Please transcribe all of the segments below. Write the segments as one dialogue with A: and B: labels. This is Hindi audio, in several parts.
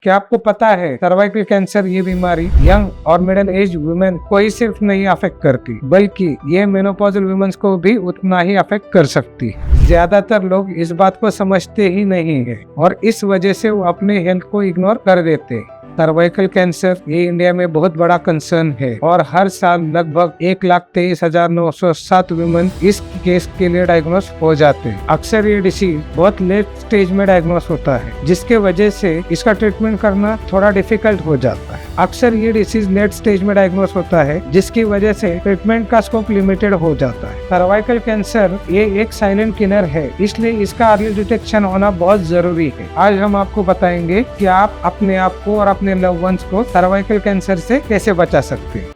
A: क्या आपको पता है सर्वाइकल कैंसर ये बीमारी यंग और मिडिल एज वुमेन को ही सिर्फ नहीं अफेक्ट करती, बल्कि ये मेनोपॉजल वुमेन्स को भी उतना ही अफेक्ट कर सकती है। ज्यादातर लोग इस बात को समझते ही नहीं है और इस वजह से वो अपने हेल्थ को इग्नोर कर देते हैं। सर्वाइकल कैंसर ये इंडिया में बहुत बड़ा कंसर्न है और हर साल लगभग 1,23,907 वुमेन इस केस के लिए डायग्नोस हो जाते हैं। अक्सर ये डिसीज बहुत लेट स्टेज में डायग्नोस होता है, जिसके वजह से इसका ट्रीटमेंट करना थोड़ा डिफिकल्ट हो जाता है। अक्सर ये डिसीज लेट स्टेज में डायग्नोस होता है, जिसकी वजह से ट्रीटमेंट का स्कोप लिमिटेड हो जाता है। सर्वाइकल कैंसर ये एक साइलेंट किलर है, इसलिए इसका अर्ली डिटेक्शन होना बहुत जरूरी है। आज हम आपको बताएंगे कि आप अपने आप को और अपने लव्ड वंस को सर्वाइकल कैंसर से कैसे बचा सकते हैं।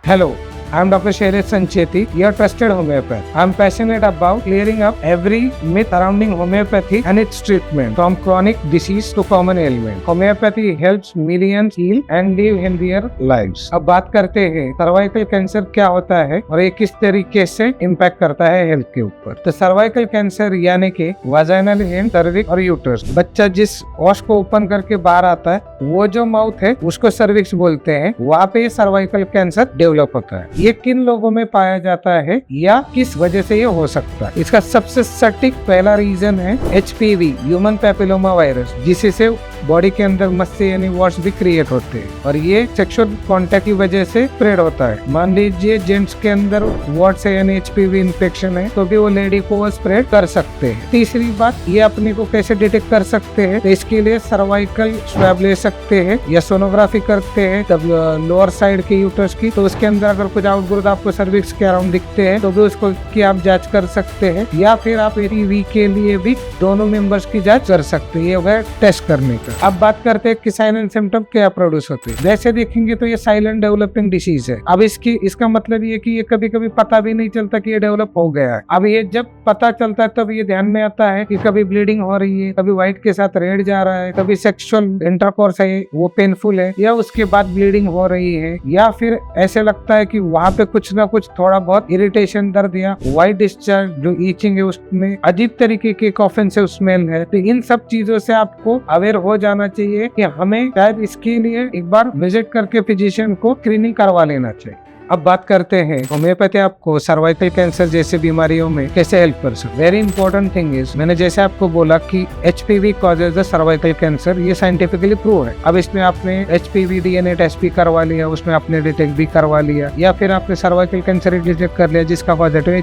A: Hello, I am Dr. Shailesh Sancheti, your trusted homeopath. I am passionate about clearing up every myth surrounding homeopathy and its treatment, from chronic disease to common ailment. Homeopathy helps millions heal and live healthier lives. अब बात करते हैं सर्वाइकल कैंसर क्या होता है और ये किस तरीके से इम्पैक्ट करता है हेल्थ के ऊपर। तो सर्वाइकल कैंसर यानी कि वाजाइनल एंड सर्विक्स और यूट्रस, बच्चा जिस ओश को ओपन करके बाहर आता है वो जो माउथ है उसको सर्विक्स बोलते हैं, वहाँ पे सर्वाइकल कैंसर डेवलप होता है। ये किन लोगों में पाया जाता है या किस वजह से ये हो सकता है? इसका सबसे सटीक पहला रीजन है HPV, ह्यूमन पैपिलोमा वायरस, जिससे बॉडी के अंदर मस्से यानी वॉट्स भी क्रिएट होते हैं और ये सेक्सुअल कांटेक्ट की वजह से स्प्रेड होता है। मान लीजिए जेंट्स के अंदर वॉट्स है यानी HPV इन्फेक्शन है तो भी वो लेडी को स्प्रेड कर सकते हैं। तीसरी बात, ये अपने को कैसे डिटेक्ट कर सकते हैं? तो इसके लिए सर्वाइकल स्वैब ले सकते हैं या सोनोग्राफी करते हैं तब लोअर साइड के यूट्रस की, तो उसके अंदर अगर कुछ आउटग्रोथ आपको सर्विक्स के अराउंड दिखते हैं तो भी उसको की आप जांच कर सकते हैं, या फिर आप HPV के लिए भी दोनों मेंबर्स की जांच कर सकते हैं। ये हो गया टेस्ट करने का। अब बात करते हैं कि साइलेंट सिम्टम क्या प्रोड्यूस होते हैं। वैसे देखेंगे तो ये साइलेंट डेवलपिंग डिसीज है। अब इसका मतलब ये कि ये कभी कभी पता भी नहीं चलता कि ये डेवलप हो गया है। अब ये जब पता चलता है तब ये ध्यान में आता है कि कभी ब्लीडिंग हो रही है, कभी व्हाइट के साथ रेड जा रहा है, कभी सेक्सुअल इंटरकोर्स है वो पेनफुल है, या उसके बाद ब्लीडिंग हो रही है, या फिर ऐसे लगता है कि वहाँ पे कुछ ना कुछ थोड़ा बहुत इरिटेशन, दर्द या व्हाइट डिस्चार्ज जो ईचिंग है उसमें अजीब तरीके के कॉफिन से स्मेल है। तो इन सब चीजों से आपको अवेयर हो जाना चाहिए कि हमें शायद इसके लिए एक बार विजिट करके फिजिशियन को स्क्रीनिंग करवा लेना चाहिए। अब बात करते हैं होम्योपैथी आपको सर्वाइकल कैंसर जैसे बीमारियों में कैसे हेल्प कर सकती है। वेरी इंपॉर्टेंट थिंग इज, मैंने जैसे आपको बोला कि HPV causes the cervical cancer, ये साइंटिफिकली प्रूव है। अब इसमें आपने HPV DNA टेस्ट भी करवा लिया, उसमें आपने डिटेक्ट भी करवा लिया, या फिर आपने सर्वाइकल कैंसर डिटेक्ट कर लिया जिसका पॉजिटिव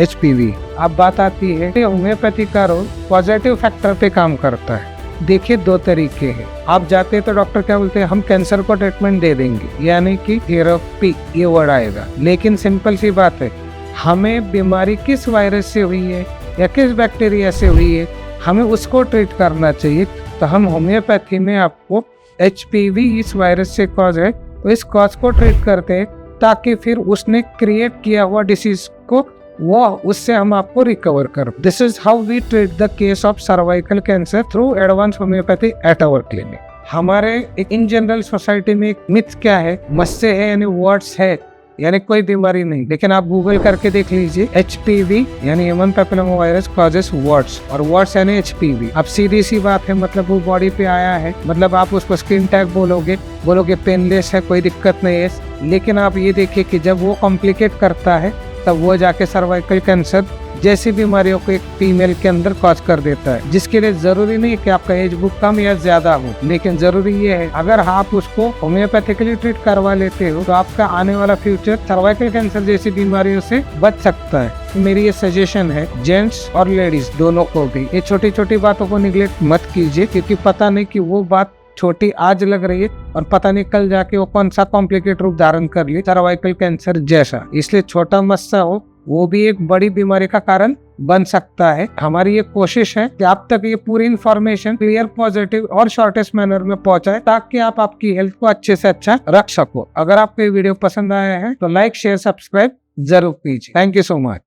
A: HPV। अब बात आती है कि होम्योपैथी का रोल पॉजिटिव फैक्टर पे काम करता है। देखिए दो तरीके हैं। आप जाते हैं तो डॉक्टर क्या बोलते हैं, हम कैंसर को ट्रीटमेंट दे देंगे, यानी कि थेरेपी ये वर्ड आएगा। लेकिन सिंपल सी बात है, हमें बीमारी किस वायरस से हुई है या किस बैक्टीरिया से हुई है, हमें उसको ट्रीट करना चाहिए। तो हम होम्योपैथी में आपको HPV इस वायरस से कॉज है तो इस कॉज को ट्रीट करते हैं, ताकि फिर उसने क्रिएट किया हुआ डिसीज को उससे हम आपको रिकवर कर। This is how we treat the case of cervical cancer through advance homeopathy at our clinic. हमारे इन जनरल सोसाइटी में एक मिथ क्या है, मस्से है यानी वॉट्स है यानी कोई बीमारी नहीं। लेकिन आप गूगल करके देख लीजिए, HPV यानी human papilloma virus causes warts, और वॉट्स यानी HPV। अब सीधी सी बात है, मतलब वो बॉडी पे आया है, मतलब आप उसको स्किन टैग बोलोगे पेनलेस है, कोई दिक्कत नहीं है। लेकिन आप ये देखिए कि जब वो कॉम्प्लिकेट करता है तब वो जाके सर्वाइकल कैंसर जैसी बीमारियों को एक फीमेल के अंदर कॉज कर देता है, जिसके लिए जरूरी नहीं है कि आपका एज बुक कम या ज्यादा हो, लेकिन जरूरी ये है अगर आप उसको होम्योपैथिकली ट्रीट करवा लेते हो तो आपका आने वाला फ्यूचर सर्वाइकल कैंसर जैसी बीमारियों से बच सकता है। तो मेरी ये सजेशन है जेंट्स और लेडीज दोनों को भी, ये छोटी छोटी बातों को निगलेक्ट मत कीजिए, क्योंकि पता नहीं कि वो बात छोटी आज लग रही है और पता नहीं कल जाके वो कौन सा कॉम्प्लिकेट रूप धारण कर ले सर्वाइकल कैंसर जैसा। इसलिए छोटा मस्सा हो वो भी एक बड़ी बीमारी का कारण बन सकता है। हमारी ये कोशिश है कि आप तक ये पूरी इंफॉर्मेशन क्लियर, पॉजिटिव और शॉर्टेस्ट मैनर में पहुंचाए, ताकि आप आपकी हेल्थ को अच्छे से अच्छा रख सको। अगर आपको ये वीडियो पसंद आया है तो लाइक, शेयर, सब्सक्राइब जरूर कीजिए। Thank you so much.